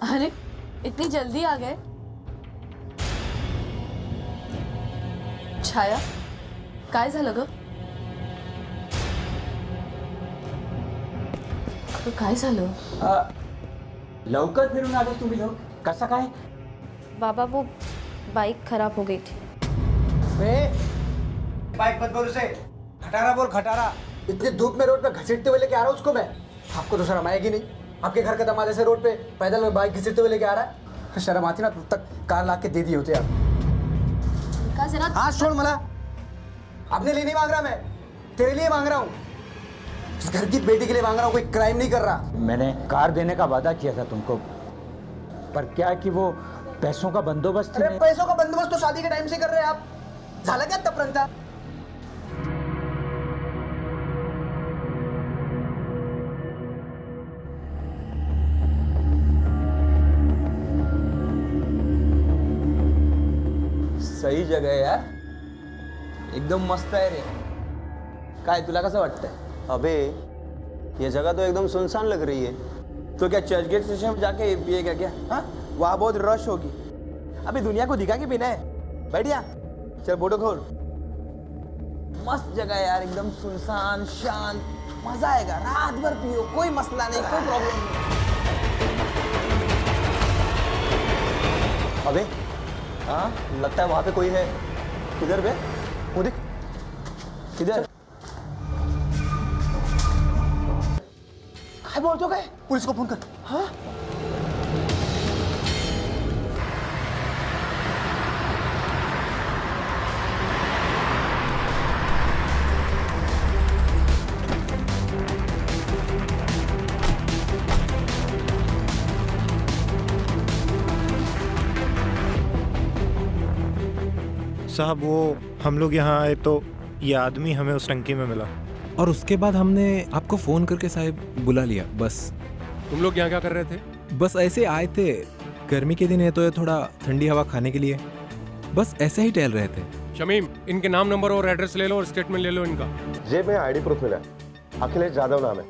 अरे इतनी जल्दी आ गए? छाया, काय झालं ग? काय झालं? लवकर फिरून आले तुम्ही लोग. कसं काय? बाबा वो बाइक खराब हो गई थी. बाइक मत बोल उसे, खटारा बोल खटारा. इतनी धूप में रोड पे घसीटते हुए लेके आ रहा हूँ उसको मैं. आपको तो शर्म आएगी नहीं? आपके घर का दामाद ऐसे रोड पे पैदल बाइक घसीटते हुए लेके आ रहा है. शर्म आती ना तब तक कार ला के दे दी होते आप. का जरा हाँ छोड़ मला. अपने लिए नहीं मांग रहा मैं, तेरे लिए मांग रहा हूँ. इस घर की बेटी के लिए मांग रहा हूँ. कोई क्राइम नहीं कर रहा. मैंने कार देने का वादा किया था तुमको, पर क्या कि वो पैसों का बंदोबस्त अरे पैसों का बंदोबस्त तो शादी के टाइम से कर रहे हैं आप. झालं क्या तपरंता? सही जगह आहे यार, एकदम मस्त आहे रे. काय तुला कसं वाटतंय? अबे ये जगह तो एकदम सुनसान लग रही है. तो क्या चर्चगेट स्टेशन पे जाके पिएगा क्या? हाँ, वहाँ बहुत रश होगी. अभी दुनिया को दिखा के पीना है. बैठ जा, चल फोटो खोल. मस्त जगह है यार, एकदम सुनसान शांत, मजा आएगा. रात भर पियो, कोई मसला नहीं, कोई प्रॉब्लम नहीं. अबे हाँ लगता है वहां पे कोई है. किधर बे? वो देख. किधर? काय बोलतो काय? पुलिस को फोन कर. हाँ? साहब वो हम लोग यहाँ आए तो ये आदमी हमें उस टंकी में मिला. और उसके बाद हमने आपको फ़ोन करके साहब बुला लिया. बस तुम लोग यहाँ क्या कर रहे थे? बस ऐसे आए थे. गर्मी के दिन है तो ये थोड़ा ठंडी हवा खाने के लिए बस ऐसे ही टहल रहे थे. शमीम, इनके नाम, नंबर और एड्रेस ले लो और स्टेटमेंट ले लो इनका. जेब में आईडी प्रूफ मिला. अखिलेश जाधव नाम है.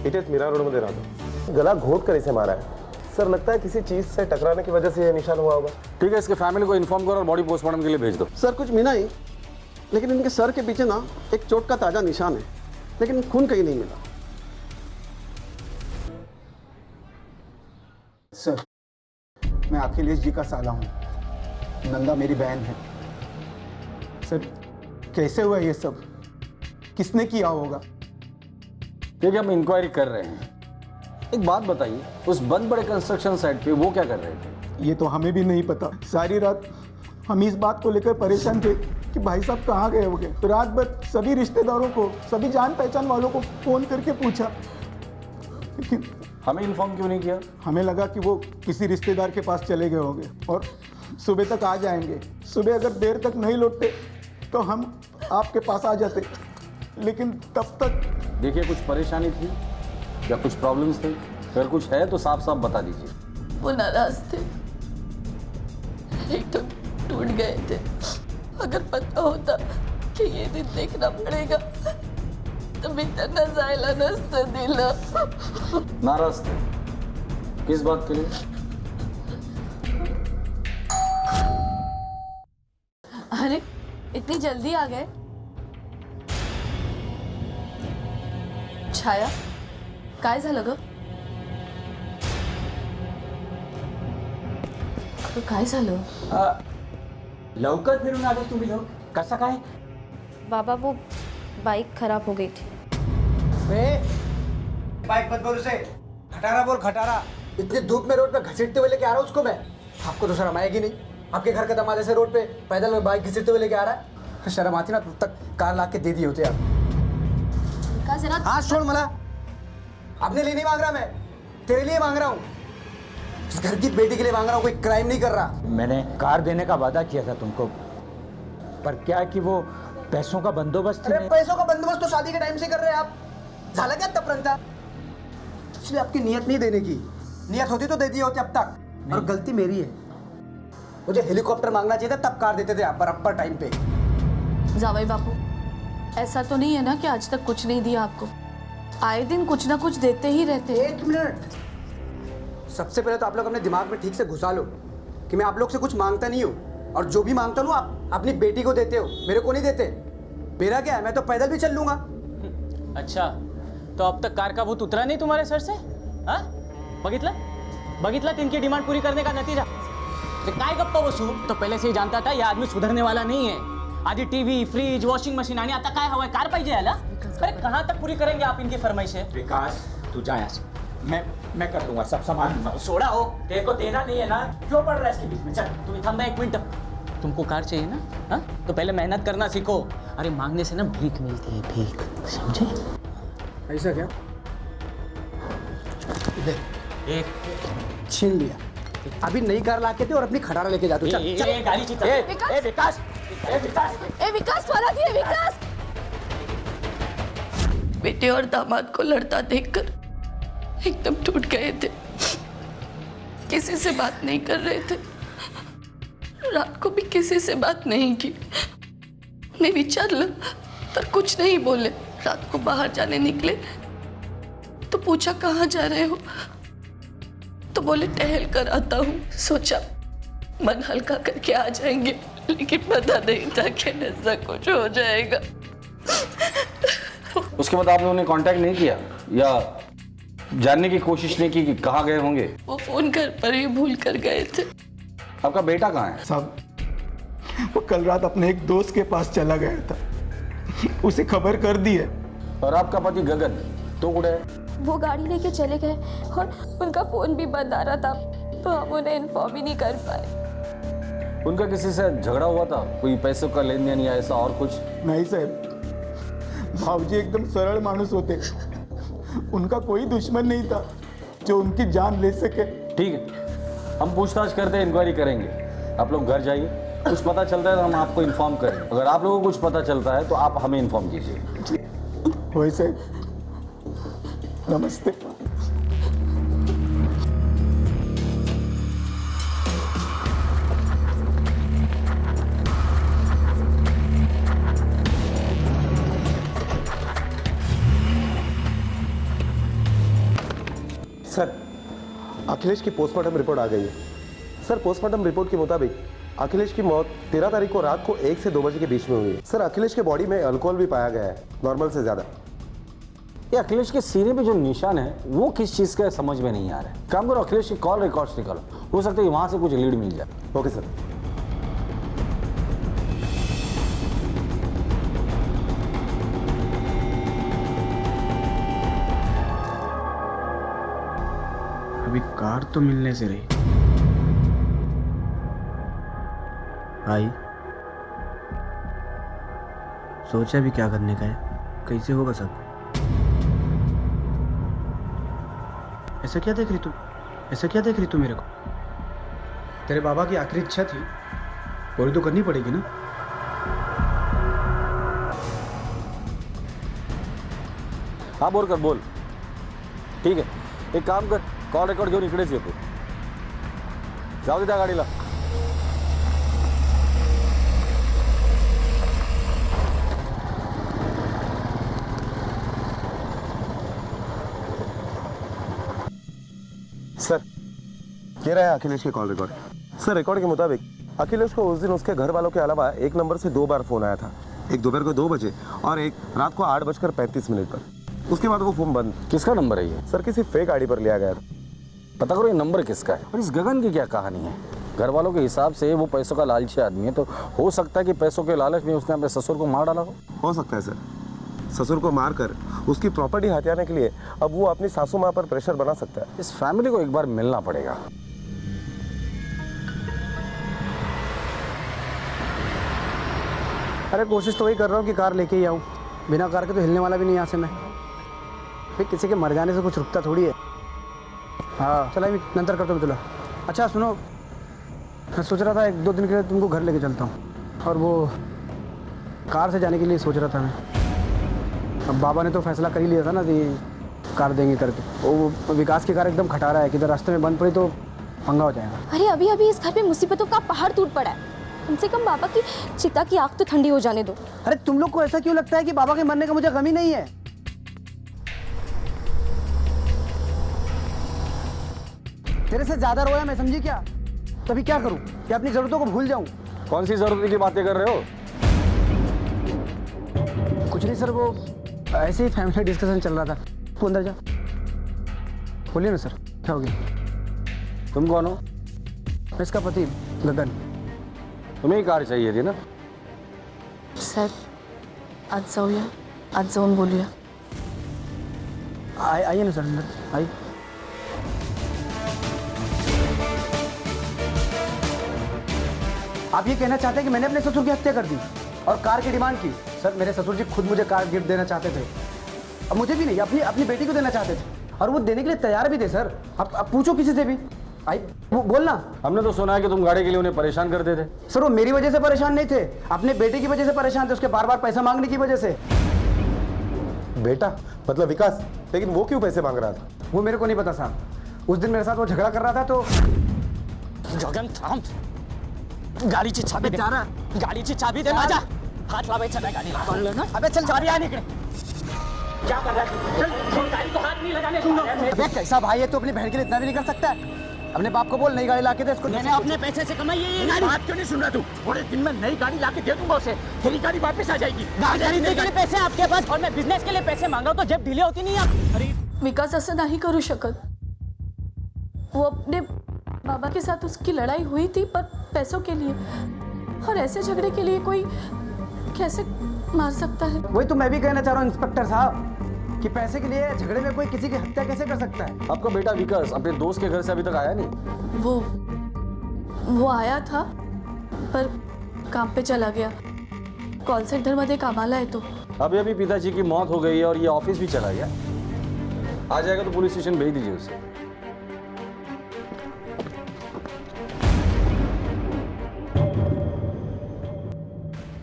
इटेच मीरा रोड मध्ये राहतो. गला घोट कर इसे मारा है. सर लगता है किसी चीज से टकराने की वजह से ये निशान हुआ होगा. ठीक है, इसके फैमिली को इन्फॉर्म करो और बॉडी पोस्टमार्टम के लिए भेज दो. सर कुछ मिला ही, लेकिन इनके सर के पीछे ना एक चोट का ताजा निशान है, लेकिन खून कहीं नहीं मिला. सर मैं अखिलेश जी का साला हूँ. नंदा मेरी बहन है. सर कैसे हुआ ये सब? किसने किया होगा? ठीक है, हम इंक्वायरी कर रहे हैं. एक बात बताइए, उस बंद बड़े कंस्ट्रक्शन साइट पे वो क्या कर रहे थे? ये तो हमें भी नहीं पता. सारी रात हम इस बात को लेकर परेशान थे कि भाई साहब कहाँ गए होंगे. रात भर सभी रिश्तेदारों को, सभी जान पहचान वालों को फोन करके पूछा, लेकिन हमें इन्फॉर्म क्यों नहीं किया? हमें लगा कि वो किसी रिश्तेदार के पास चले गए होंगे और सुबह तक आ जाएंगे. सुबह अगर देर तक नहीं लौटते तो हम आपके पास आ जाते, लेकिन तब तक. देखिए, कुछ परेशानी थी या कुछ प्रॉब्लम्स थे? अगर कुछ है तो साफ साफ बता दीजिए. वो नाराज थे, एक तो टूट गए थे. अगर पता होता की ये दिन देखना पडेगा तर मी त्यांना जायला नसतं दिलं. नाराज थे? किस बात के लिए? अरे इतनी जल्दी आ गए? छाया, काय झालं ग? काय झालं? लवकर फिरून आले तुम्ही लोग. कसं काय? बाबा वो बाइक खराब हो गई थी. बाइक मत बोल उसे, खटारा बोल खटारा. इतनी धूप में रोड पे घसीटते हुए लेके आ रहा हूँ उसको मैं. आपको तो शर्म आएगी नहीं? आपके घर का दामाद ऐसे रोड पे पैदल बाइक घसीटते हुए लेके आ रहा है. शर्म आती ना तब तक कार ला के दे दी होते आप. का जरा हाँ छोड़ मला. अपने लिए नहीं मांग रहा मैं, तेरे लिए मांग रहा हूँ. इस घर की बेटी के लिए मांग रहा हूँ. कोई क्राइम नहीं कर रहा. मैंने कार देने का वादा किया था तुमको, पर क्या कि वो पैसों का बंदोबस्त अरे पैसों का बंदोबस्त तो शादी के टाइम से कर रहे हैं आप. झालं क्या तपरंता? इसलिए आपकी नियत नहीं देने की. नियत होती तो दे दिए होते अब तक. और गलती मेरी है. मुझे हेलीकॉप्टर मांगना चाहिए था, तब कार देते थे आप बराबर टाइम पे. जावई बापू, ऐसा तो नहीं है ना कि आज तक कुछ नहीं दिया आपको? आए दिन कुछ ना कुछ देते ही रहते हैं. एक मिनट. सबसे पहले तो आप लोग अपने दिमाग में ठीक से घुसा लो कि मैं आप लोग से कुछ मांगता नहीं हूँ, और जो भी मांगता हूँ आप अपनी बेटी को देते हो, मेरे को नहीं देते। मेरा क्या है, मैं तो पैदल भी चल लूंगा। अच्छा, तो अब तक कार का भूत उतरा नहीं तुम्हारे सर से? हाँ, बघितला तिनकी डिमांड पूरी करने का नतीजा। ते काय गप्पा बसू, तो पहले से ही जानता था ये आदमी सुधरने वाला नहीं है। आधी टीवी, फ्रीज, वॉशिंग मशीन आणि आता काय हवंय, कार पाहिजे याला। अरे कहाँ तक पूरी करेंगे आप इनकी फरमाइशें? विकास तू जा यहाँ से, मैं कर दूंगा, सब सामान दूंगा। सोडा हो, तेरे को देना नहीं है ना, क्यों पड़ रहा है इसके बीच में? चल तुम्हें थांबा एक मिनट। तुमको कार चाहिए ना? हाँ, तो पहले मेहनत करना सीखो। अरे मांगने से ना भीख मिलती है, भीख, समझे? ऐसा क्या? एक छीन लिया। अभी नई कार ला के दे और अपनी खटारा लेके जा तू। चल चल। गाड़ी चीता। विकास, विकास वाला दिए विकास। बेटे और दामाद को लड़ता देखकर एकदम टूट गए थे। किसी से बात नहीं कर रहे थे, रात को भी किसी से बात नहीं की। मैं विचारला पर कुछ नहीं बोले। रात को बाहर जाने निकले तो पूछा कहाँ जा रहे हो, तो बोले टहल कर आता हूँ। सोचा मन हल्का करके आ जाएंगे, लेकिन पता नहीं था कि ऐसा कुछ हो जाएगा। उसके बाद आप लोगों ने कांटेक्ट नहीं किया या जानने की कोशिश नहीं की कि कहाँ गए होंगे? वो फोन घर पर ही भूल कर गए थे। आपका बेटा कहाँ है? साहब, वो कल रात अपने एक दोस्त के पास चला गया था, उसे खबर कर दी है। और आपका पति गगन तो उड़े? वो गाड़ी लेके चले गए और उनका फ़ोन भी बंद आ रहा था, तो हम उन्हें इन्फॉर्म ही नहीं कर पाए। उनका किसी से झगड़ा हुआ था? कोई पैसों का लेन देन या ऐसा और कुछ? नहीं साहब, भाऊजी एकदम सरल मानुस होते, उनका कोई दुश्मन नहीं था जो उनकी जान ले सके। ठीक है, हम पूछताछ करते हैं, इंक्वायरी करेंगे। आप लोग घर जाइए, कुछ पता चलता है तो हम आपको इन्फॉर्म करें। अगर आप लोगों को कुछ पता चलता है तो आप हमें इन्फॉर्म कीजिए। वैसे नमस्ते। सर, अखिलेश की पोस्टमार्टम रिपोर्ट आ गई है। सर, पोस्टमार्टम रिपोर्ट के मुताबिक अखिलेश की मौत 13 तारीख को रात को 1 से 2 बजे के बीच में हुई है। सर, अखिलेश के बॉडी में अल्कोहल भी पाया गया है, नॉर्मल से ज्यादा। ये अखिलेश के सीने पे जो निशान है वो किस चीज का समझ में नहीं आ रहा है। काम करो, अखिलेश की कॉल रिकॉर्ड्स निकालो, हो सकता है वहां से कुछ लीड मिल जाए। Okay sir. अभी कार तो मिलने से रही। आई सोचा भी क्या करने का है, कैसे होगा सब। ऐसा क्या देख रही तू, ऐसा क्या देख रही तू मेरे को? तेरे बाबा की आखिरी इच्छा थी, पूरी तो करनी पड़ेगी ना। हाँ बोल कर बोल। ठीक है, एक काम कर, कॉल रेकॉर्ड घेऊन इकडेच येतो। जाऊ दे त्या गाडीला। सर, ये रहा है अखिलेश के कॉल रिकॉर्ड। सर, रिकॉर्ड के मुताबिक अखिलेश को उस दिन उसके घर वालों के अलावा एक नंबर से 2 बार फोन आया था, एक दोपहर को 2 बजे और एक रात को 8:35 पर। उसके बाद वो फोन बंद। किसका नंबर है ये? सर, किसी फेक आईडी पर लिया गया था। पता करो ये नंबर किसका है और इस गगन की क्या कहानी है। घर वालों के हिसाब से वो पैसों का लालची आदमी है, तो हो सकता है कि पैसों के लालच में उसने अपने ससुर को मार डाला हो सकता है सर। ससुर को मारकर उसकी प्रॉपर्टी हथियाने के लिए अब वो अपनी सासू माँ पर प्रेशर बना सकता है। इस फैमिली को एक बार मिलना पड़ेगा। अरे कोशिश तो वही कर रहा हूँ कि कार लेके ही आऊँ, बिना कार के तो हिलने वाला भी नहीं यहाँ से मैं। भाई किसी के मर जाने से कुछ रुकता थोड़ी है। हाँ चला, मैं नंतर करता हूँ तुला। अच्छा सुनो, मैं सोच रहा था 1-2 दिन के लिए तुमको घर लेके चलता हूँ, और वो कार से जाने के लिए सोच रहा था मैं। अब बाबा ने तो फैसला कर ही लिया था ना कि कार देंगे करके। वो विकास की कार एकदम खटा रहा है, किधर रास्ते में बंद पड़ी तो पंगा हो जाएगा। अरे अभी अभी इस घर पे मुसीबतों का पहाड़ टूट पड़ा है, कम से कम बाबा की चिता की आग तो ठंडी हो जाने दो। अरे तुम लोग को ऐसा क्यों लगता है कि बाबा के मरने का मुझे गम ही नहीं है? मेरे से ज्यादा रोया मैं, समझी क्या? तभी क्या करूं कि अपनी जरूरतों को भूल जाऊं? कौन सी जरूरत की बातें कर रहे हो? कुछ नहीं सर, वो ऐसे ही फैमिली डिस्कशन चल रहा था। तू अंदर जा। बोलिए ना सर, क्या हो गया? तुम कौन हो? मैं इसका पति गगन। तुम्हें ही कार चाहिए थी ना? सर आज जाऊया, आज जाऊन बोलूया. आइए ना सर अंदर, आइए। आप ये कहना चाहते हैं कि मैंने अपने ससुर की हत्या कर दी और कार की डिमांड की? सर मेरे ससुर जी खुद मुझे कार गिफ्ट देना चाहते थे, अब मुझे भी नहीं, अपनी बेटी को देना चाहते थे, और वो देने के लिए तैयार भी थे सर। आप पूछो किसी से भी। आई बोलना। हमने तो सुना है कि तुम गाड़ी के लिए उन्हें परेशान करते थे। सर वो मेरी वजह से परेशान नहीं थे, अपने बेटे की वजह से परेशान थे, उसके बार बार पैसा मांगने की वजह से। बेटा मतलब विकास, लेकिन वो क्यों पैसे मांग रहा था? वो मेरे को नहीं पता साहब। उस दिन मेरे साथ वो झगड़ा कर रहा था तो गगन थांब, गाडीची चाबी दे. गाडीची चाबी दे माझ्या. हात लावायचा नाही गाडीला. कळलं ना? अबे चल, चाबी आण इकडे. क्या कर रहा है? चल, गाड़ी को हाथ नहीं लगाने दूंगा. अबे कैसा भाई है, तो अपनी बहन के लिए इतना भी नहीं कर सकता है? अपने बाप को बोल नई गाड़ी लाके दे इसको। मैंने अपने पैसे से कमाई है ये गाड़ी. बात क्यों नहीं सुन रहा तू? थोड़े दिन में नई गाड़ी लाके दे दूंगा उसे, तेरी गाड़ी वापस आ जाएगी. गाड़ी खरीदने के लिए पैसे आपके पास और मैं बिजनेस के लिए पैसे मांग रहा हूँ, तो जब ढीले होती नहीं आप. अरे विकास असं नाही करू शकत. वो अपने बाबा के साथ उसकी लड़ाई हुई थी पर पैसों के लिए, और ऐसे झगड़े के लिए कोई कैसे मार सकता है? वही तो मैं भी कहना चाह रहा हूँ इंस्पेक्टर साहब, कि पैसे के लिए झगड़े में कोई किसी की हत्या कैसे कर सकता है? आपका बेटा विकास अपने दोस्त के घर से अभी तक आया नहीं? वो आया था पर काम पे चला गया. कॉल सेंटर मध्ये कामाला येतो. अभी अभी पिताजी की मौत हो गई है और ये ऑफिस भी चला गया. आ जाएगा तो पुलिस स्टेशन भेज दीजिए उसे.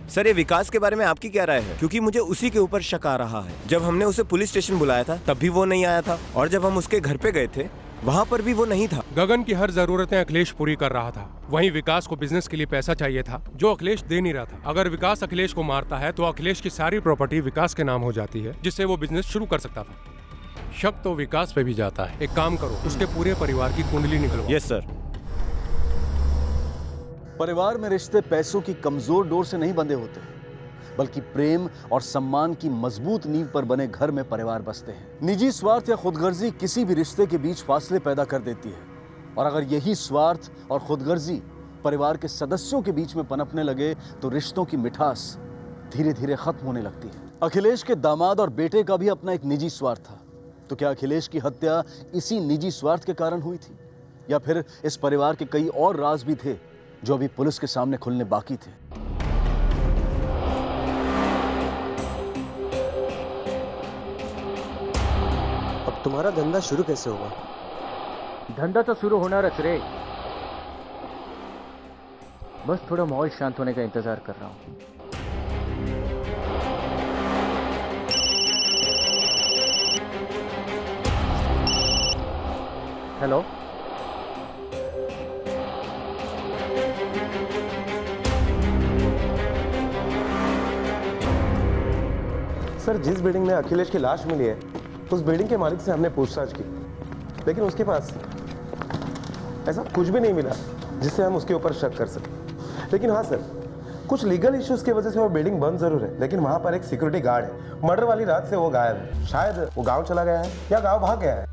सर ये विकास के बारे में आपकी क्या राय है? क्योंकि मुझे उसी के ऊपर शक आ रहा है. जब हमने उसे पुलिस स्टेशन बुलाया था तब भी वो नहीं आया था, और जब हम उसके घर पे गए थे वहाँ पर भी वो नहीं था. गगन की हर जरूरतें अखिलेश पूरी कर रहा था. वहीं विकास को बिजनेस के लिए पैसा चाहिए था जो अखिलेश दे नहीं रहा था. अगर विकास अखिलेश को मारता है तो अखिलेश की सारी प्रॉपर्टी विकास के नाम हो जाती है, जिससे वो बिजनेस शुरू कर सकता था. शक तो विकास पे भी जाता है. एक काम करो, उसके पूरे परिवार की कुंडली निकलो. Yes sir. परिवार में रिश्ते पैसों की कमजोर डोर से नहीं बंधे होते, बल्कि प्रेम और सम्मान की मजबूत नींव पर बने घर में परिवार बसते हैं. निजी स्वार्थ या खुदगर्जी किसी भी रिश्ते के बीच फासले पैदा कर देती है, और अगर यही स्वार्थ और खुदगर्जी परिवार के सदस्यों के बीच में पनपने लगे तो रिश्तों की मिठास धीरे धीरे खत्म होने लगती है. अखिलेश के दामाद और बेटे का भी अपना एक निजी स्वार्थ था. तो क्या अखिलेश की हत्या इसी निजी स्वार्थ के कारण हुई थी, या फिर इस परिवार के कई और राज भी थे जो अभी पुलिस के सामने खुलने बाकी थे? अब तुम्हारा धंधा शुरू कैसे होगा? धंधा तो शुरू होणारच रे, बस थोड़ा माहौल शांत होने का इंतजार कर रहा हूँ. हेलो, सर जिस बिल्डिंग में अखिलेश की लाश मिली है उस बिल्डिंग के मालिक से हमने पूछताछ की, लेकिन उसके पास ऐसा कुछ भी नहीं मिला जिससे हम उसके ऊपर शक कर सकें. लेकिन हाँ सर, कुछ लीगल इश्यूज की वजह से वो बिल्डिंग बंद जरूर है, लेकिन वहां पर एक सिक्योरिटी गार्ड है. मर्डर वाली रात से वो गायब है. शायद वो गांव चला गया है या गांव भाग गया है.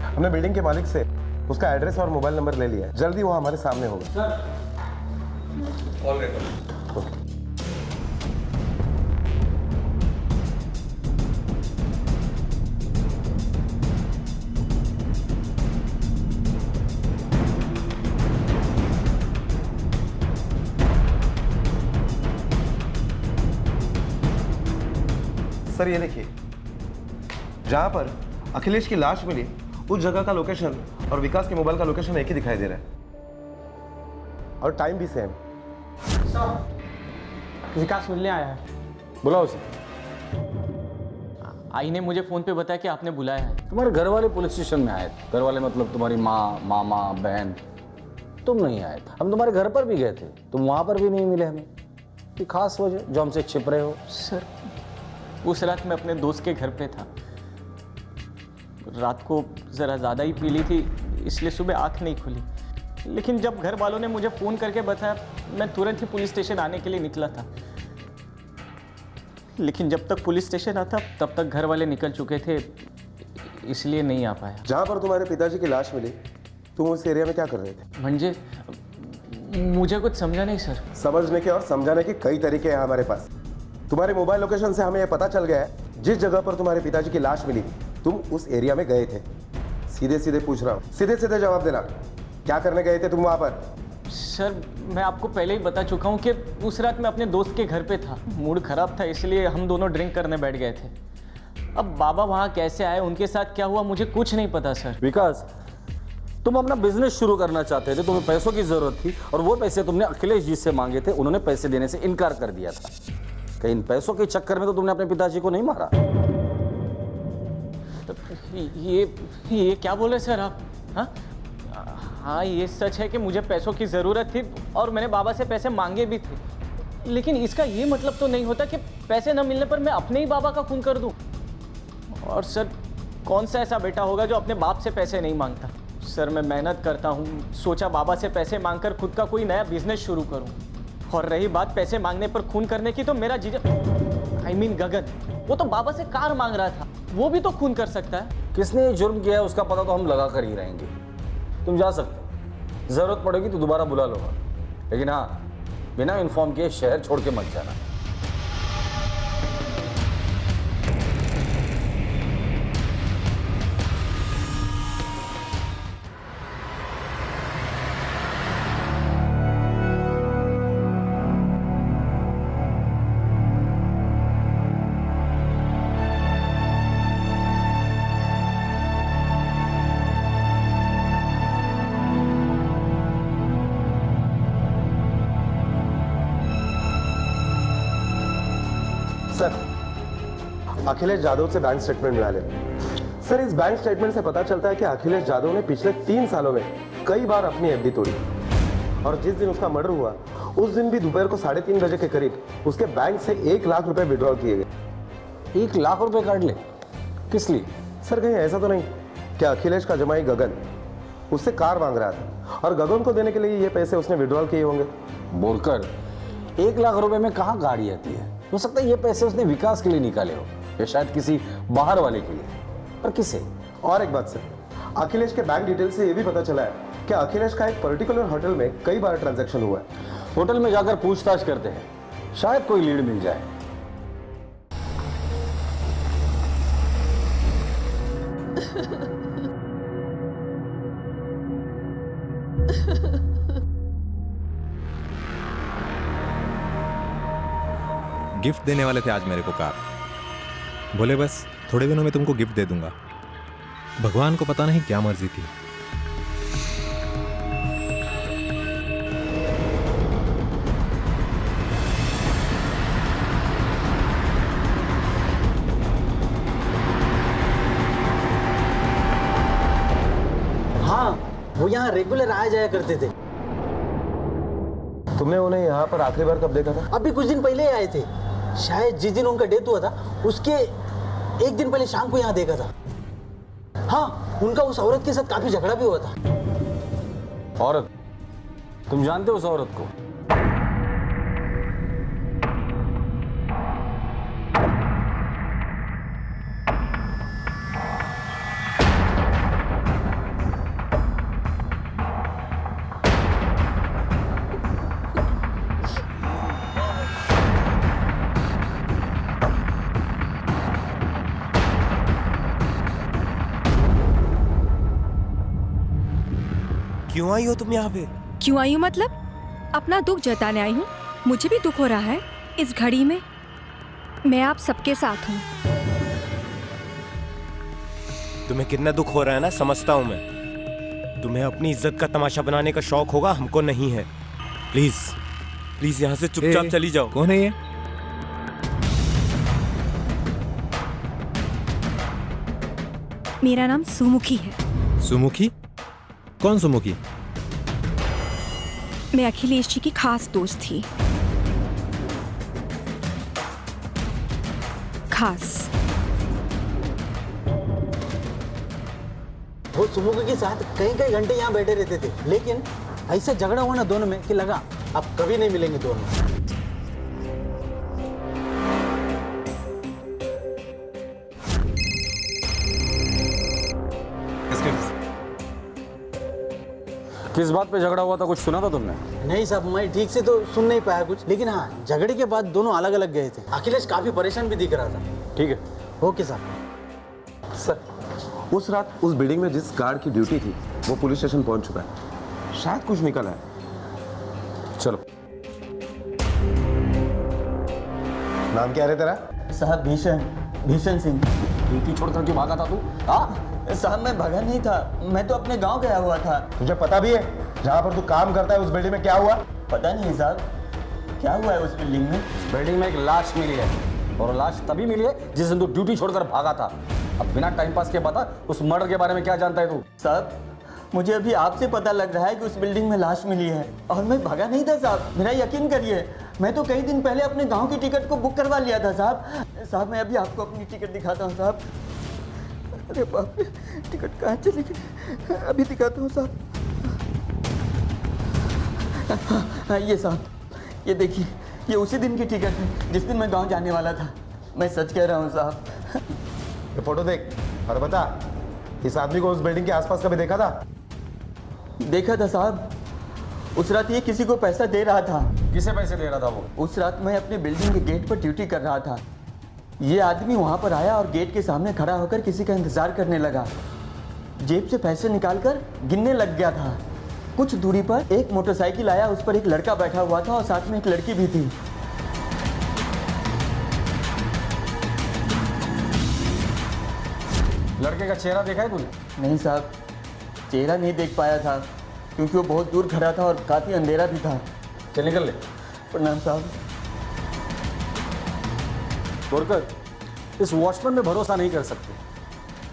हमने बिल्डिंग के मालिक से उसका एड्रेस और मोबाइल नंबर ले लिया है. जल्दी वो हमारे सामने होगा. सर ये देखिए, जहां पर अखिलेश की लाश मिली उस जगह का लोकेशन और विकास के मोबाइल का लोकेशन एक ही दिखाई दे रहा है, और टाइम भी सेम. विकास मिलने आया है. बुलाओ उसे. आई ने मुझे फोन पे बताया कि आपने बुलाया है. तुम्हारे घर वाले पुलिस स्टेशन में आए थे. घर वाले मतलब तुम्हारी माँ, मामा, बहन. तुम नहीं आए थे. हम तुम्हारे घर पर भी गए थे, तुम वहां पर भी नहीं मिले हमें. कोई खास वजह जो हमसे छिप रहे हो? सर उस रात मैं अपने दोस्त के घर पे था. रात को ज़रा ज़्यादा ही पी ली थी, इसलिए सुबह आँख नहीं खुली। लेकिन जब घर वालों ने मुझे फ़ोन करके बताया, मैं तुरंत ही पुलिस स्टेशन आने के लिए निकला था। लेकिन जब तक पुलिस स्टेशन आता तब तक घर वाले निकल चुके थे, इसलिए नहीं आ पाया। जहाँ पर तुम्हारे पिताजी की लाश मिली, तुम उस एरिया में क्या कर रहे थे? मंजे, मुझे कुछ समझा नहीं सर। समझने के और समझाने के कई तरीके हैं हमारे पास। तुम्हारे मोबाइल लोकेशन से हमें यह पता चल गया है जिस जगह पर तुम्हारे पिताजी की लाश मिली तुम उस एरिया में गए थे। सीधे सीधे पूछ रहा हूँ, सीधे सीधे जवाब देना, क्या करने गए थे तुम वहां पर? सर, मैं आपको पहले ही बता चुका हूँ कि उस रात मैं अपने दोस्त के घर पे था। मूड खराब था, इसलिए हम दोनों ड्रिंक करने बैठ गए थे। अब बाबा वहाँ कैसे आए, उनके साथ क्या हुआ, मुझे कुछ नहीं पता सर। विकास, तुम अपना बिजनेस शुरू करना चाहते थे, तुम्हें पैसों की जरूरत थी और वो पैसे तुमने अखिलेश जी से मांगे थे, उन्होंने पैसे देने से इनकार कर दिया था। कहीं इन पैसों के चक्कर में तो तुमने अपने पिताजी को नहीं मारा? ये क्या बोले सर आप? हाँ, ये सच है कि मुझे पैसों की ज़रूरत थी और मैंने बाबा से पैसे मांगे भी थे। लेकिन इसका ये मतलब तो नहीं होता कि पैसे न मिलने पर मैं अपने ही बाबा का खून कर दूं। और सर, कौन सा ऐसा बेटा होगा जो अपने बाप से पैसे नहीं मांगता? सर, मैं मेहनत करता हूँ, सोचा बाबा से पैसे मांगकर खुद का कोई नया बिजनेस शुरू करूँ। और रही बात पैसे मांगने पर खून करने की, तो मेरा जीजा गगन, वो तो बाबा से कार मांग रहा था, वो भी तो खून कर सकता है। किसने ये जुर्म किया है उसका पता तो हम लगा कर ही रहेंगे। तुम जा सकते, जरूरत पड़ेगी तो दोबारा बुला लो, लेकिन हाँ, बिना इन्फॉर्म किए शहर छोड़ के मत जाना। सर, अखिलेश यादव से बैंक स्टेटमेंट मिला ले। सर, इस बैंक स्टेटमेंट से पता चलता है कि अखिलेश यादव ने पिछले 3 सालों में कई बार अपनी एफडी तोड़ी और जिस दिन उसका मर्डर हुआ उस दिन भी दोपहर को 3:30 बजे के करीब उसके बैंक से 1 लाख रुपए विड्रॉल किए गए। 1 लाख रुपए काट ले? किस लिए? सर, कहीं ऐसा तो नहीं कि अखिलेश का जमाई गगन उससे कार मांग रहा था और गगन को देने के लिए ये पैसे उसने विड्रॉल किए होंगे? बोलकर 1 लाख रुपए में कहाँ गाड़ी आती है? हो सकता है ये पैसे उसने विकास के लिए निकाले हो या शायद किसी बाहर वाले के लिए, पर किसे? और एक बात सर, अखिलेश के बैंक डिटेल से ये भी पता चला है कि अखिलेश का एक पर्टिकुलर होटल में कई बार ट्रांजैक्शन हुआ है। होटल में जाकर पूछताछ करते हैं, शायद कोई लीड मिल जाए। गिफ्ट देने वाले थे आज मेरे को कार। बोले बस थोड़े दिनों में तुमको गिफ्ट दे दूंगा। भगवान को पता नहीं क्या मर्जी थी। हाँ, वो यहाँ रेगुलर आया जाया करते थे। तुमने उन्हें यहाँ पर आखिरी बार कब देखा था? अभी कुछ दिन पहले ही आए थे। शायद जिस दिन उनका डेथ हुआ था उसके 1 दिन पहले शाम को यहाँ देखा था। हाँ, उनका उस औरत के साथ काफी झगड़ा भी हुआ था। औरत? तुम जानते हो उस औरत को? क्यों आई हो तुम यहाँ पे? क्यों आई हूँ मतलब? अपना दुख जताने आई हूँ। मुझे भी दुख हो रहा है इस घड़ी में। मैं आप सबके साथ हूँ। तुम्हें कितना दुख हो रहा है ना, समझता हूँ मैं। तुम्हें अपनी इज्जत का तमाशा बनाने का शौक होगा, हमको नहीं है। प्लीज प्लीज यहाँ से चुपचाप चली जाओ। कौन है ये? मेरा नाम सुमुखी है। सुमुखी? कौन सुमुखी? मैं अखिलेश जी की खास दोस्त थी। खास। वो सुमुखी के साथ कई कई घंटे यहाँ बैठे रहते थे, लेकिन ऐसे झगड़ा हुआ ना दोनों में कि लगा अब कभी नहीं मिलेंगे दोनों। किस बात पे झगड़ा हुआ था, कुछ सुना था तुमने? नहीं साहब, मैं ठीक से तो सुन नहीं पाया कुछ, लेकिन हाँ झगड़े के बाद दोनों अलग अलग गए थे। अखिलेश काफी परेशान भी दिख रहा था। ठीक है। ओके साहब। सर, उस रात उस बिल्डिंग में जिस गार्ड की ड्यूटी थी वो पुलिस स्टेशन पहुंच चुका है, शायद कुछ निकल आया। चलो। नाम क्या है तेरा? साहब भीषण सिंह। ड्यूटी छोड़ करके भागा था तू? हाँ साहब मैं भागा नहीं था, मैं तो अपने गांव गया हुआ था। तुझे पता भी है जहाँ पर तू काम करता है उस बिल्डिंग में क्या हुआ? पता नहीं साहब, क्या हुआ है उस बिल्डिंग में? उस बिल्डिंग में एक लाश मिली है, और लाश तभी मिली है जिस दिन तू ड्यूटी छोड़कर भागा था। अब बिना टाइम पास के बता, उस मर्डर के बारे में क्या जानता है तू? साहब मुझे अभी आपसे पता लग रहा है कि उस बिल्डिंग में लाश मिली है, और मैं भागा नहीं था साहब, मेरा यकीन करिए। मैं तो कई दिन पहले अपने गांव की टिकट को बुक करवा लिया था साहब। साहब मैं अभी आपको अपनी टिकट दिखाता हूँ साहब। अरे बाप रे, टिकट कहाँ चली गई? अभी दिखाता हूँ साहब। हाँ ये साहब, ये देखिए, ये उसी दिन की टिकट है जिस दिन मैं गांव जाने वाला था। मैं सच कह रहा हूँ साहब। ये फोटो देख और बता, इस आदमी को उस बिल्डिंग के आसपास कभी देखा था? देखा था साहब, उस रात ये किसी को पैसा दे रहा था। किसे पैसे दे रहा था वो? उस रात मैं अपने बिल्डिंग के गेट पर ड्यूटी कर रहा था। ये आदमी वहां पर आया और गेट के सामने खड़ा होकर किसी का इंतजार करने लगा। जेब से पैसे निकालकर गिनने लग गया था। कुछ दूरी पर एक मोटरसाइकिल आया, उस पर एक लड़का बैठा हुआ था और साथ में एक लड़की भी थी। लड़के का चेहरा देखा है तूने? नहीं साहब, चेहरा नहीं देख पाया था क्योंकि वो बहुत दूर खड़ा था और काफी अंधेरा भी था। चल निकल ले। प्रणाम साहब। बोरकर, इस वॉचमैन में भरोसा नहीं कर सकते।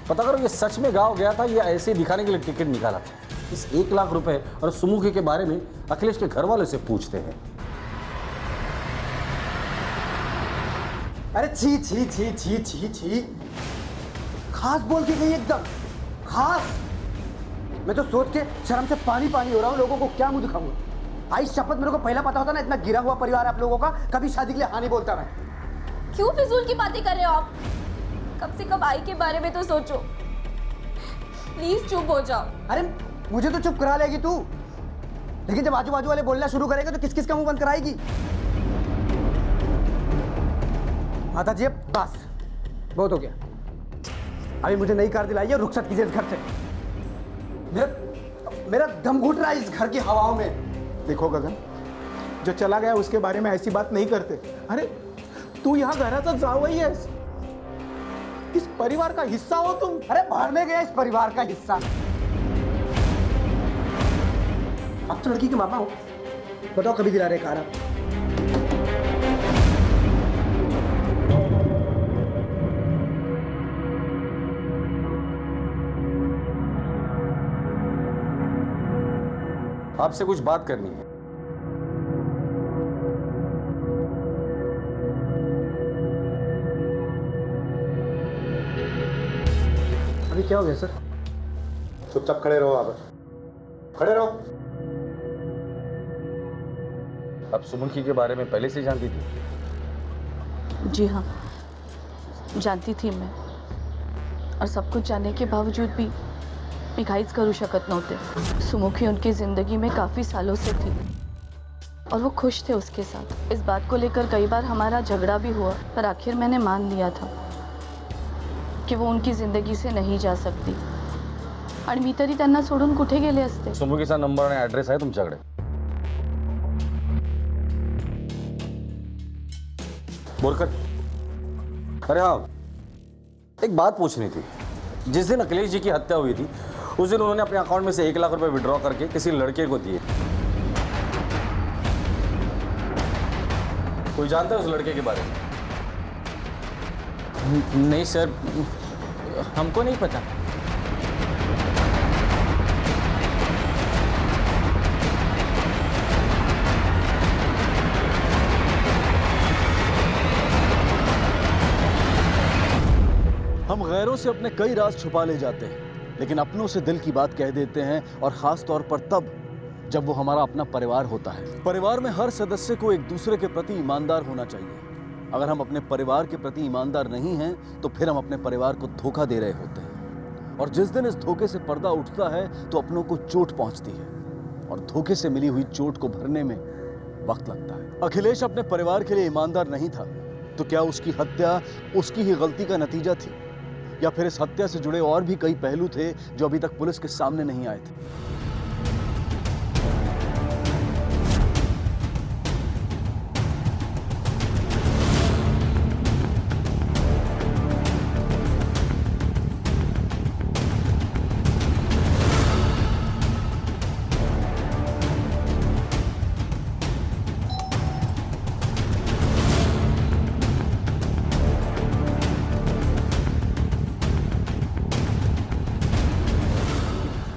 पता करो ये सच में गांव गया था या ऐसे ही दिखाने के लिए टिकट निकाला था। इस 1 लाख रुपए और सुमुखी के बारे में अखिलेश के घर वालों से पूछते हैं। अरे छी छी छी छी छी छी, खास बोल के गई एकदम खास। मैं तो सोच के शर्म से पानी पानी हो रहा हूँ। लोगों को क्या मुंह दिखाऊंगा? आई शपथ, मेरे को पहला पता होता ना, इतना गिरा हुआ परिवार आप लोगों का, कभी शादी के लिए हाँ नहीं बोलता मैं। क्यों फिजूल की बातें कर रहे हो आप? कम से कम आई के बारे में तो सोचो। प्लीज चुप हो जाओ। अरे मुझे तो चुप करा लेगी तू, लेकिन जब आजू बाजू वाले बोलना शुरू करेंगे तो किस किस का मुंह बंद कराएगी? आता जी बस बहुत हो गया। अभी मुझे नई कार दिलाई है, रुखसत कीजिए इस घर से। मेरा दम घुट रहा है इस घर की हवाओं में। देखो गगन, जो चला गया उसके बारे में ऐसी बात नहीं करते। अरे तू यहाँ घराचा जावई है, इस परिवार का हिस्सा हो तुम। अरे बाहर में गया इस परिवार का हिस्सा। अब तो लड़की के मामा हो, बताओ कभी दिला रहे कार? आपसे कुछ बात करनी है। अभी क्या हो गया सर? चुपचाप खड़े रहो, वहां पर खड़े रहो। अब सुमुखी के बारे में पहले से जानती थी? जी हाँ, जानती थी मैं, और सब कुछ जानने के बावजूद भी मी काहीच करू शकत नव्हते। सुमुखी उनकी ज़िंदगी में काफ़ी सालों से थी और वो खुश थे उसके साथ। इस बात को लेकर कई बार हमारा झगड़ा भी हुआ, पर आखिर मैंने मान लिया था कि वो उनकी ज़िंदगी से नहीं जा सकती, आणि मी तरी त्यांना सोडून कुठे गेले असते। सुमुखीचा नंबर आणि ॲड्रेस आहे तुमच्याकडे? बोरकर, अरे हाँ, एक बात पूछनी थी। जिस दिन अखिलेश जी की हत्या हुई थी उस दिन उन्होंने अपने अकाउंट में से 1 लाख रुपए विड्रॉ करके किसी लड़के को दिए। कोई जानता है उस लड़के के बारे में? नहीं सर, हमको नहीं पता। हम गैरों से अपने कई राज छुपा ले जाते हैं, लेकिन अपनों से दिल की बात कह देते हैं, और खास तौर पर तब जब वो हमारा अपना परिवार होता है। परिवार में हर सदस्य को एक दूसरे के प्रति ईमानदार होना चाहिए। अगर हम अपने परिवार के प्रति ईमानदार नहीं हैं तो फिर हम अपने परिवार को धोखा दे रहे होते हैं, और जिस दिन इस धोखे से पर्दा उठता है तो अपनों को चोट पहुंचती है, और धोखे से मिली हुई चोट को भरने में वक्त लगता है। अखिलेश अपने परिवार के लिए ईमानदार नहीं था, तो क्या उसकी हत्या उसकी ही गलती का नतीजा थी, या फिर इस हत्या से जुड़े और भी कई पहलू थे जो अभी तक पुलिस के सामने नहीं आए थे?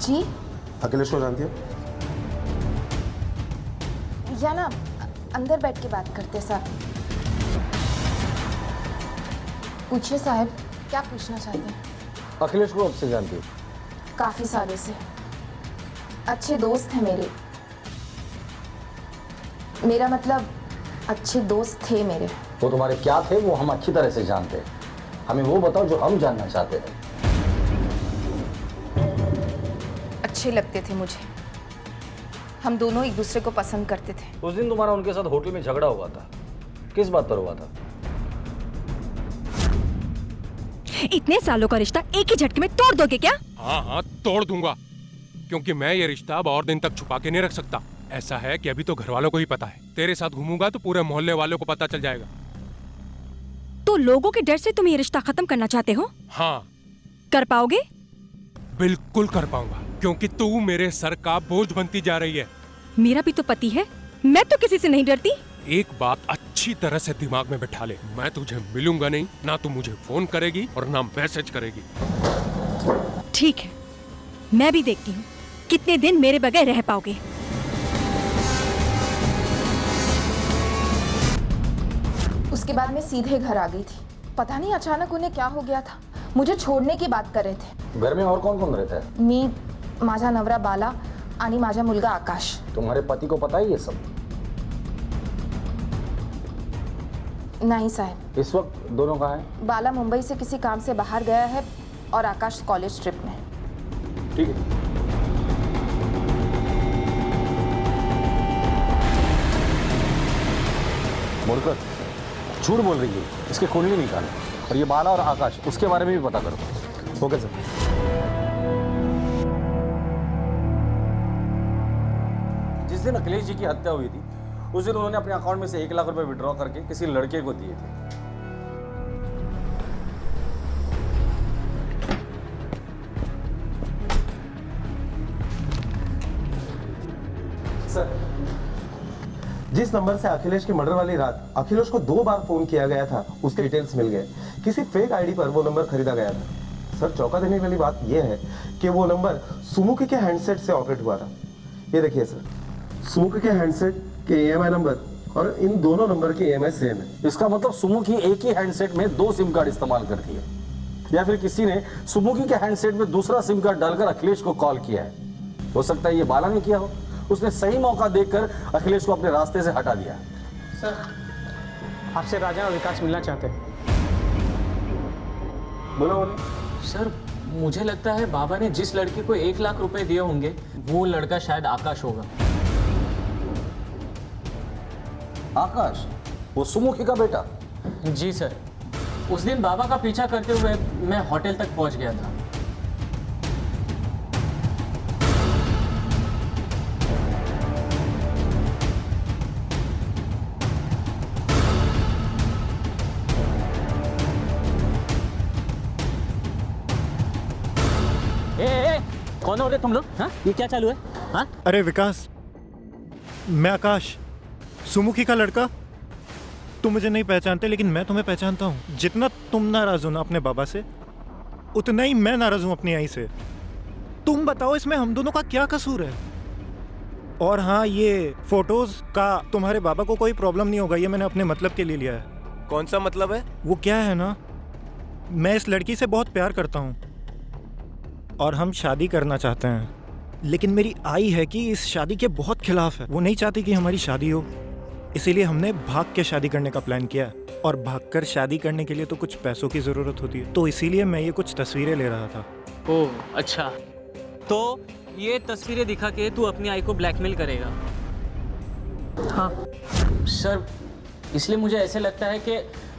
जी अखिलेश को जानती हो? या ना अंदर बैठ के बात करते साहब। पूछिए साहब, क्या पूछना चाहते हैं? अखिलेश को अब से जानती हो? काफी सालों से अच्छे दोस्त हैं मेरे। मेरा मतलब अच्छे दोस्त थे मेरे। वो तुम्हारे क्या थे वो हम अच्छी तरह से जानते हैं। हमें वो बताओ जो हम जानना चाहते हैं। अच्छे लगते थे मुझे। हम दोनों एक दूसरे को पसंद करते थे। उस दिन तुम्हारा उनके साथ होटल में झगड़ा हुआ था, किस बात पर हुआ था? इतने सालों का रिश्ता एक ही झटके में तोड़ दोगे क्या? हाँ हाँ तोड़ दूंगा, क्योंकि मैं ये रिश्ता अब और दिन तक छुपा के नहीं रख सकता। ऐसा है कि अभी तो घर वालों को ही पता है, तेरे साथ घूमूंगा तो पूरे मोहल्ले वालों को पता चल जाएगा। तो लोगों के डर से तुम ये रिश्ता खत्म करना चाहते हो? हाँ। कर पाओगे? बिल्कुल कर पाऊंगा, क्योंकि तू मेरे सर का बोझ बनती जा रही है। मेरा भी तो पति है, मैं तो किसी से नहीं डरती। एक बात अच्छी तरह से दिमाग में बिठा ले, मैं तुझे मिलूंगा नहीं, ना तू मुझे फोन करेगी और ना मैसेज करेगी। ठीक है, मैं भी देखती हूँ कितने दिन मेरे बगैर रह पाओगे। उसके बाद मैं सीधे घर आ गई थी। पता नहीं अचानक उन्हें क्या हो गया था, मुझे छोड़ने की बात कर रहे थे। घर में और कौन कौन रहता है? मी, माझा नवरा बाला आणि माझा मुलगा आकाश। तुम्हारे पति को पता है ये सब? नहीं साहब। इस वक्त दोनों कहाँ हैं? बाला मुंबई से किसी काम से बाहर गया है और आकाश कॉलेज ट्रिप में। ठीक है। मुड़कर झूठ बोल रही है, इसके कुंडली निकालो, और ये बाला और आकाश उसके बारे में भी पता करो। Okay sir. जिस दिन अखिलेश जी की हत्या हुई थी उस दिन उन्होंने अपने अकाउंट में से 1 लाख रुपए विड्रॉ करके किसी लड़के को दिए थे। सर, जिस नंबर से अखिलेश की मर्डर वाली रात अखिलेश को 2 बार फोन किया गया था, उसके डिटेल्स मिल गए। किसी फेक आईडी पर वो नंबर खरीदा गया था। सर, चौंका देने वाली बात यह है कि वो नंबर सुमुकी के हैंडसेट से ऑपरेट हुआ था। ये देखिए सर, सुमुकी के हैंडसेट के EMI नंबर और इन दोनों नंबर की EMI सेम है। इसका मतलब सुमुकी एक ही हैंडसेट में 2 सिम कार्ड इस्तेमाल करती है, या फिर किसी ने सुमुकी के हैंडसेट में दूसरा सिम कार्ड डालकर अखिलेश को कॉल किया है। हो सकता है ये बाला ने किया हो, उसने सही मौका देखकर अखिलेश को अपने रास्ते से हटा दिया। सर, आपसे राजा और विकास मिलना चाहते हैं। बोलो बोलो। सर, मुझे लगता है बाबा ने जिस लड़के को 1 लाख रुपए दिए होंगे वो लड़का शायद आकाश होगा। आकाश? वो सुमुखी का बेटा? जी सर, उस दिन बाबा का पीछा करते हुए मैं होटल तक पहुंच गया था। कौन हो रहे तुम लोग? हाँ, ये क्या चालू है? हाँ? अरे विकास, मैं आकाश, सुमुखी का लड़का। तुम मुझे नहीं पहचानते लेकिन मैं तुम्हें पहचानता हूँ। जितना तुम नाराज हो ना अपने बाबा से, उतना ही मैं नाराज हूँ अपनी आई से। तुम बताओ इसमें हम दोनों का क्या कसूर है? और हाँ, ये फोटोज का तुम्हारे बाबा को कोई प्रॉब्लम नहीं होगा, ये मैंने अपने मतलब के लिए लिया है। कौन सा मतलब है? वो क्या है ना, मैं इस लड़की से बहुत प्यार करता हूँ और हम शादी करना चाहते हैं। लेकिन मेरी आई है कि इस शादी के बहुत खिलाफ है। वो नहीं चाहती कि हमारी शादी हो, इसीलिए हमने भाग के शादी करने का प्लान किया। और भागकर शादी करने के लिए तो कुछ पैसों की ज़रूरत होती है, तो इसीलिए मैं ये कुछ तस्वीरें ले रहा था। ओह अच्छा, तो ये तस्वीरें दिखा के तू अपनी आई को ब्लैकमेल करेगा? हाँ सर, इसलिए मुझे ऐसे लगता है कि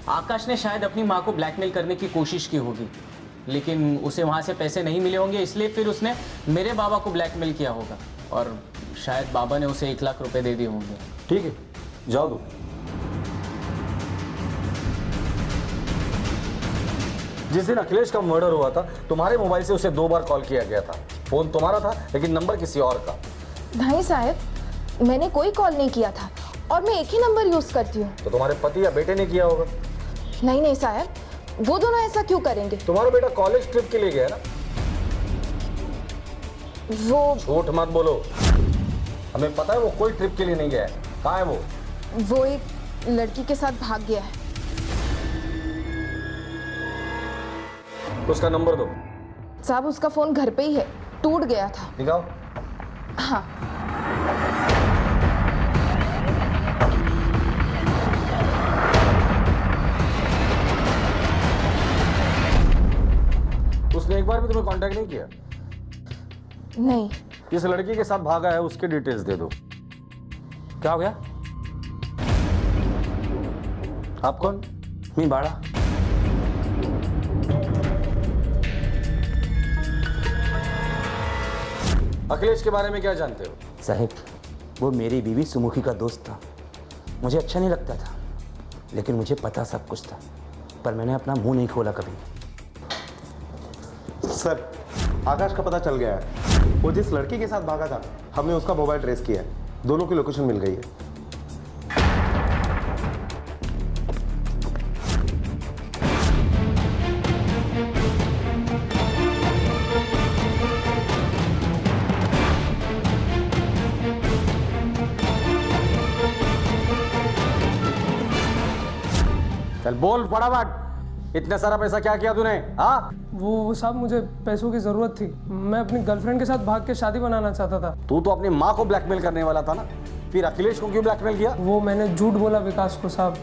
आकाश ने शायद अपनी माँ को ब्लैकमेल करने की कोशिश की होगी, लेकिन उसे वहाँ से पैसे नहीं मिले होंगे, इसलिए फिर उसने मेरे बाबा को ब्लैकमेल किया होगा और शायद बाबा ने उसे 1 लाख रुपए दे दिए होंगे। ठीक है, जाओ दो। जिस दिन अखिलेश का मर्डर हुआ था, तुम्हारे मोबाइल से उसे 2 बार कॉल किया गया था। फोन तुम्हारा था, लेकिन नंबर किसी और का। नहीं साहब, मैंने कोई कॉल नहीं किया था और मैं एक ही नंबर यूज करती हूँ। तो तुम्हारे पति या बेटे ने किया होगा। नहीं नहीं साहब, वो दोनों ऐसा क्यों करेंगे? तुम्हारा बेटा कॉलेज ट्रिप के लिए गया ना? वो झूठ मत बोलो, हमें पता है वो कोई ट्रिप के लिए नहीं गया है। कहाँ है वो एक लड़की के साथ भाग गया है। उसका नंबर दो। साहब उसका फोन घर पे ही है, टूट गया था। दिखाओ। हाँ उसने एक बार भी तुम्हें कांटेक्ट नहीं किया? नहीं। इस लड़की के साथ भागा है, उसके डिटेल्स दे दो। क्या हो गया? आप कौन? मैं बाड़ा। अखिलेश के बारे में क्या जानते हो? साहब, वो मेरी बीवी सुमुखी का दोस्त था। मुझे अच्छा नहीं लगता था, लेकिन मुझे पता सब कुछ था, पर मैंने अपना मुंह नहीं खोला कभी। सर, आकाश का पता चल गया है। वो जिस लड़की के साथ भागा था, हमने उसका मोबाइल ट्रेस किया है। दोनों की लोकेशन मिल गई है। चल बोल फटाफट, इतना सारा पैसा क्या किया तूने? हाँ वो साहब, मुझे पैसों की जरूरत थी। मैं अपनी गर्लफ्रेंड के साथ भाग के शादी बनाना चाहता था। तू तो अपनी माँ को ब्लैकमेल करने वाला था ना, फिर अखिलेश को क्यों ब्लैकमेल किया? वो मैंने झूठ बोला विकास को साहब।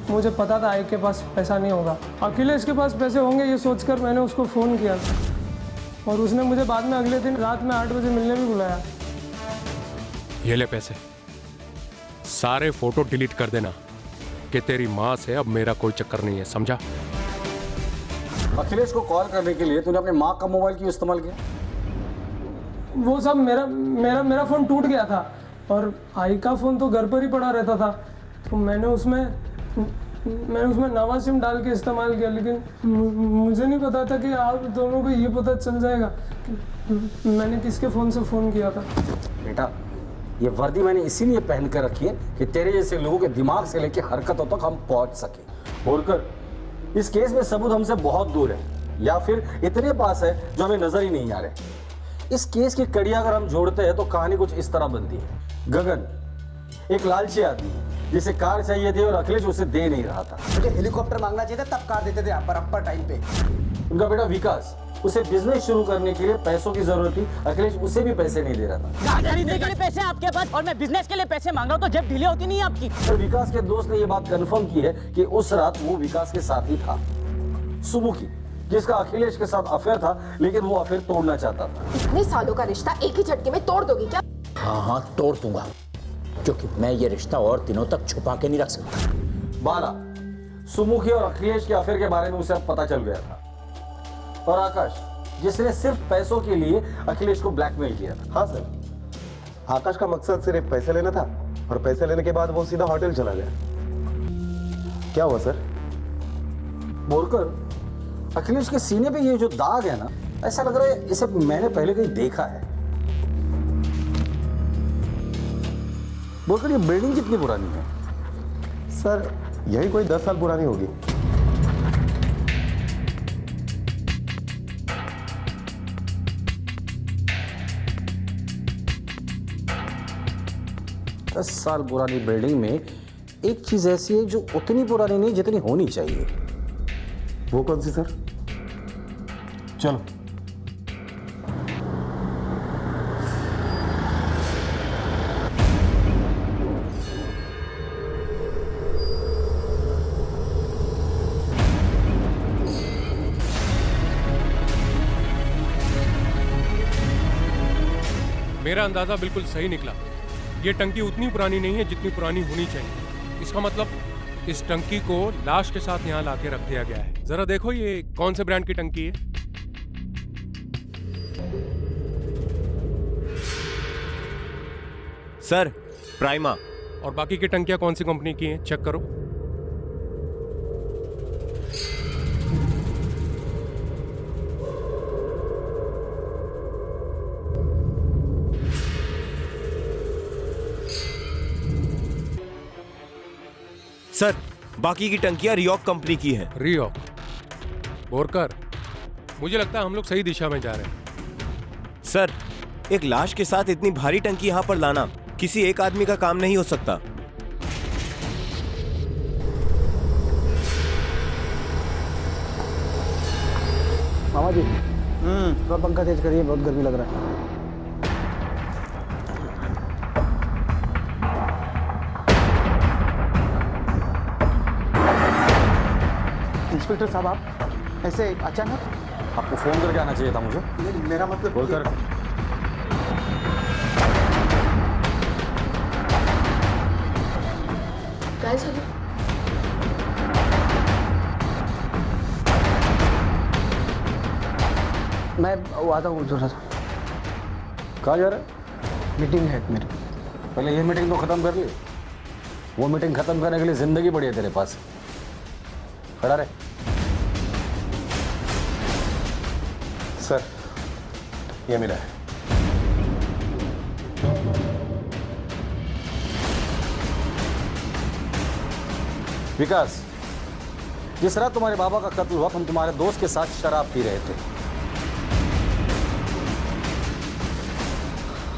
मुझे पता था आई के पास पैसा नहीं होगा, अखिलेश के पास पैसे होंगे ये सोचकर मैंने उसको फ़ोन किया था। और उसने मुझे बाद में अगले दिन रात में 8 बजे मिलने भी बुलाया। ये ले पैसे, सारे फोटो डिलीट कर देना कि तेरी माँ से अब मेरा कोई चक्कर नहीं है, समझा? अखिलेश को कॉल करने के लिए तूने अपने माँ का मोबाइल क्यों इस्तेमाल किया? वो सब मेरा फ़ोन टूट गया था और आई का फ़ोन तो घर पर ही पड़ा रहता था, तो मैंने उसमें नवा सिम डाल के इस्तेमाल किया। लेकिन मुझे नहीं पता था कि आप दोनों को ये पता चल जाएगा कि मैंने किसके फ़ोन से फ़ोन किया था। बेटा, ये वर्दी मैंने इसीलिए पहन कर रखी है कि तेरे जैसे लोगों के दिमाग से लेकर हरकतों तक हम पहुंच सके। बोलकर इस केस में सबूत हमसे बहुत दूर है, या फिर इतने पास है जो हमें नजर ही नहीं आ रहे। इस केस की कड़ियां अगर हम जोड़ते हैं तो कहानी कुछ इस तरह बनती है। गगन एक लालची आदमी है जिसे कार चाहिए थी और अखिलेश उसे दे नहीं रहा था। मुझे हेलीकॉप्टर मांगना चाहिए था, तब कार देते थे अपर टाइम पे। उनका बेटा विकास, उसे बिजनेस शुरू करने के लिए पैसों की जरूरत थी, अखिलेश उसे भी पैसे नहीं दे रहा था। कार खरीदने के लिए पैसे आपके पास और मैं बिजनेस के लिए पैसे मांग रहा हूँ, तो जेब ढीली होती नहीं आपकी। और विकास के दोस्त ने ये बात कंफर्म की है कि उस रात वो विकास के साथ ही था। सुमुखी, जिसका अखिलेश के साथ अफेयर था, लेकिन वो अफेयर तोड़ना चाहता था। इतने सालों का रिश्ता एक ही झटके में तोड़ दोगी क्या? हाँ तोड़ दूंगा, क्योंकि मैं ये रिश्ता और दिनों तक छुपा के नहीं रख सकता। 12, सुमुखी और अखिलेश के अफेयर के बारे में उसे अब पता चल गया था। और आकाश, जिसने सिर्फ पैसों के लिए अखिलेश को ब्लैकमेल किया था। हाँ सर, आकाश का मकसद सिर्फ पैसे लेना था और पैसे लेने के बाद वो सीधा होटल चला गया। क्या हुआ सर? बोलकर अखिलेश के सीने पे ये जो दाग है ना, ऐसा लग रहा है इसे मैंने पहले कहीं देखा है। बोलकर ये बिल्डिंग कितनी पुरानी है? सर, यही कोई 10 साल पुरानी होगी। दस साल पुरानी बिल्डिंग में एक चीज ऐसी है जो उतनी पुरानी नहीं जितनी होनी चाहिए। वो कौन सी सर? चलो। मेरा अंदाजा बिल्कुल सही निकला। ये टंकी उतनी पुरानी नहीं है जितनी पुरानी होनी चाहिए। इसका मतलब इस टंकी को लाश के साथ यहाँ लाके रख दिया गया है। जरा देखो ये कौन से ब्रांड की टंकी है। Sir, prima. और बाकी की टंकियां कौन सी कंपनी की हैं? चेक करो। सर, बाकी की टंकियां रियोक कंपनी की हैं। रियोक? बोरकर, मुझे लगता है हम लोग सही दिशा में जा रहे हैं। सर, एक लाश के साथ इतनी भारी टंकी यहाँ पर लाना किसी एक आदमी का काम नहीं हो सकता। मामा जी, थोड़ा पंखा तेज करिए, बहुत गर्मी लग रहा है। इंस्पेक्टर साहब, आप ऐसे अचानक? आपको फोन करके आना चाहिए था मुझे। मेरा मतलब बोलकर। काय झालं? मैं वो आता हूँ थोड़ा सा। कहाँ जा रहा है? मीटिंग है मेरी। पहले ये मीटिंग तो खत्म कर ली। वो मीटिंग खत्म करने के लिए जिंदगी पड़ी है तेरे पास। खड़ा रहे। सर, ये मिला है। विकास, जिस रात तुम्हारे बाबा का कत्ल हुआ हम तुम्हारे दोस्त के साथ शराब पी रहे थे।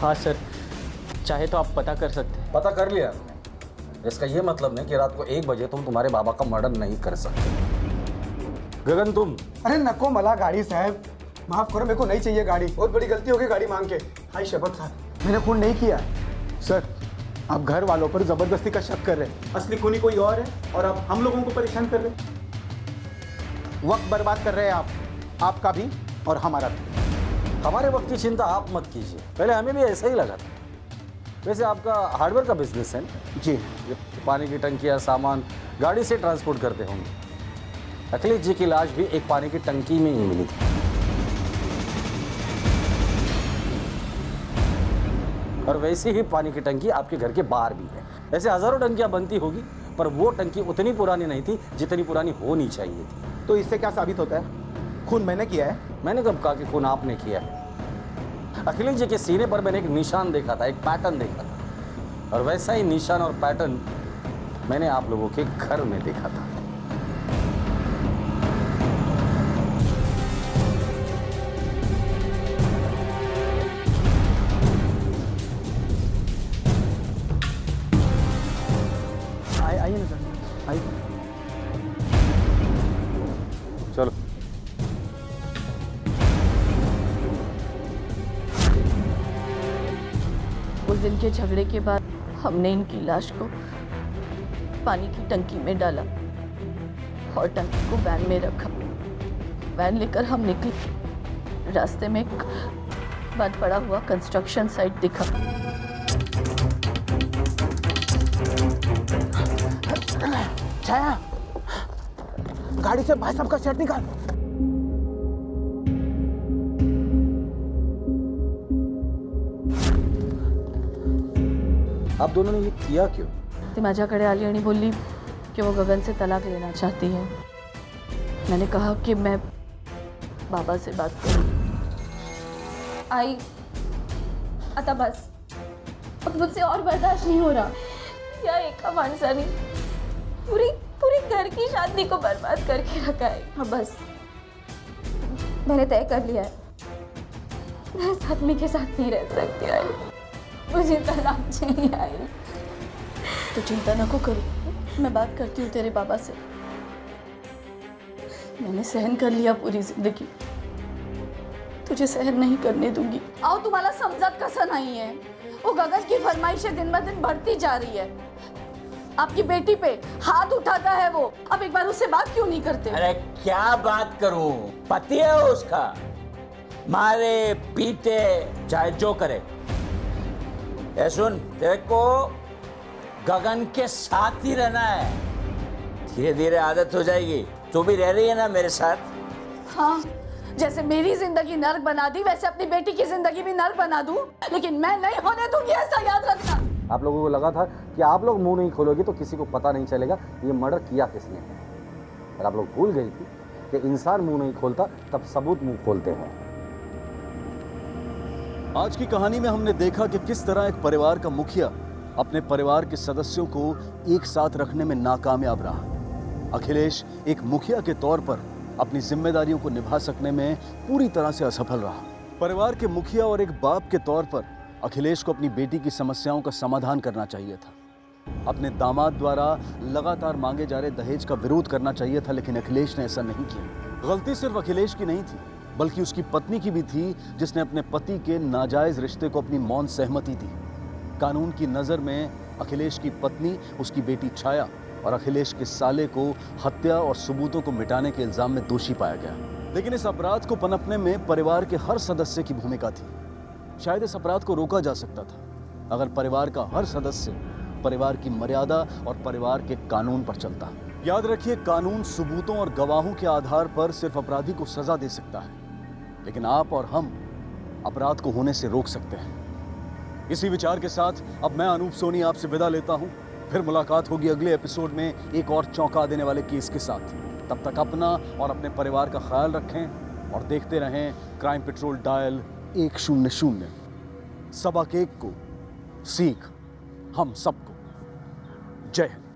हाँ सर, चाहे तो आप पता कर सकते हैं। पता कर लिया। इसका ये मतलब नहीं कि रात को 1 बजे तुम तुम्हारे बाबा का मर्डर नहीं कर सकते। गगन, तुम? अरे नको मला गाड़ी साहब, माफ करो, मेरे को नहीं चाहिए गाड़ी। बहुत बड़ी गलती हो गई गाड़ी मांग के। हाय शपथ साहब, मैंने खून नहीं किया। सर, आप घर वालों पर जबरदस्ती का शक कर रहे हैं। असली खूनी कोई और है और आप हम लोगों को परेशान कर रहे हैं। वक्त बर्बाद कर रहे हैं आप, आपका भी और हमारा भी। हमारे वक्त की चिंता आप मत कीजिए, पहले हमें भी ऐसा ही लगा था। वैसे आपका हार्डवेयर का बिजनेस है जी? पानी की टंकियाँ सामान गाड़ी से ट्रांसपोर्ट करते होंगे। अखिलेश जी की लाश भी एक पानी की टंकी में ही मिली थी। और वैसी ही पानी की टंकी आपके घर के बाहर भी है। ऐसे हजारों टंकियां बनती होगी, पर वो टंकी उतनी पुरानी नहीं थी जितनी पुरानी होनी चाहिए थी। तो इससे क्या साबित होता है? खून मैंने किया है? मैंने कब कहा कि खून आपने किया है? अखिलेश जी के सीने पर मैंने एक निशान देखा था, एक पैटर्न देखा था, और वैसा ही निशान और पैटर्न मैंने आप लोगों के घर में देखा था। आइए ना सर, आइए। चलो। उस दिन के झगड़े के बाद हमने इनकी लाश को पानी की टंकी में डाला और टंकी को वैन में रखा। वैन लेकर हम निकले। रास्ते में एक बंद पड़ा हुआ कंस्ट्रक्शन साइट दिखा। छाया, गाड़ी से भाई साहब का शर्ट निकाल। आप दोनों ने ये किया क्यों? ती माझ्याकडे आली आणि बोलली कि वो गगन से तलाक लेना चाहती है। मैंने कहा कि मैं बाबा से बात करूं। आई, आता बस, अब मुझसे और बर्दाश्त नहीं हो रहा। या एका माणसाने पूरी घर की शादी को बर्बाद करके रखा है। हाँ बस, मैंने तय कर लिया है, मैं इस आदमी के साथ नहीं रह सकती। आई, मुझे तलाक चाहिए। आई, तो चिंता नको करो, मैं बात करती हूँ तेरे बाबा से। मैंने सहन कर लिया पूरी जिंदगी, तुझे सहन नहीं करने दूंगी। आओ तुम्हाला समजत कसं नाहीये? वो गगन की फरमाइशें दिन ब दिन बढ़ती जा रही है। आपकी बेटी पे हाथ उठाता है वो, अब एक बार उससे बात क्यों नहीं करते? अरे क्या बात करूं, पति है उसका, मारे पीटे चाहे जो करे। ए सुन, तेरे को गगन के साथ ही रहना है, धीरे धीरे आदत हो जाएगी। तू भी रह रही है ना मेरे साथ? हाँ, जैसे मेरी जिंदगी नर्क बना दी वैसे अपनी बेटी की जिंदगी भी नर्क बना दूं, लेकिन मैं नहीं होने दूंगी, ऐसा याद रखना। आप लोगों को लगा था कि आप लोग मुंह नहीं खोलोगे तो किसी को पता नहीं चलेगा ये मर्डर किया किसने है, और आप लोग भूल गई थी कि इंसान मुंह नहीं खोलता तब सबूत मुंह खोलते हैं। आज की कहानी में हमने देखा कि किस तरह एक परिवार का मुखिया अपने परिवार के सदस्यों को एक साथ रखने में नाकामयाब रहा। अखिलेश एक मुखिया के तौर पर अपनी जिम्मेदारियों को निभा सकने में पूरी तरह से असफल रहा। परिवार के मुखिया और एक बाप के तौर पर अखिलेश को अपनी बेटी की समस्याओं का समाधान करना चाहिए था। अपने दामाद द्वारा लगातार मांगे जा रहे दहेज का विरोध करना चाहिए था, लेकिन अखिलेश ने ऐसा नहीं किया। गलती सिर्फ अखिलेश की नहीं थी, बल्कि उसकी पत्नी की भी थी, जिसने अपने पति के नाजायज रिश्ते को अपनी मौन सहमति दी। कानून की नज़र में अखिलेश की पत्नी, उसकी बेटी छाया और अखिलेश के साले को हत्या और सबूतों को मिटाने के इल्जाम में दोषी पाया गया। लेकिन इस अपराध को पनपने में परिवार के हर सदस्य की भूमिका थी। शायद इस अपराध को रोका जा सकता था अगर परिवार का हर सदस्य परिवार की मर्यादा और परिवार के कानून पर चलता। याद रखिए, कानून सबूतों और गवाहों के आधार पर सिर्फ अपराधी को सजा दे सकता है, लेकिन आप और हम अपराध को होने से रोक सकते हैं। इसी विचार के साथ अब मैं अनूप सोनी आपसे विदा लेता हूं। फिर मुलाकात होगी अगले एपिसोड में एक और चौंका देने वाले केस के साथ। तब तक अपना और अपने परिवार का ख्याल रखें और देखते रहें क्राइम पेट्रोल डायल 100। सबक एक को सीख हम सबको। जय हिंद।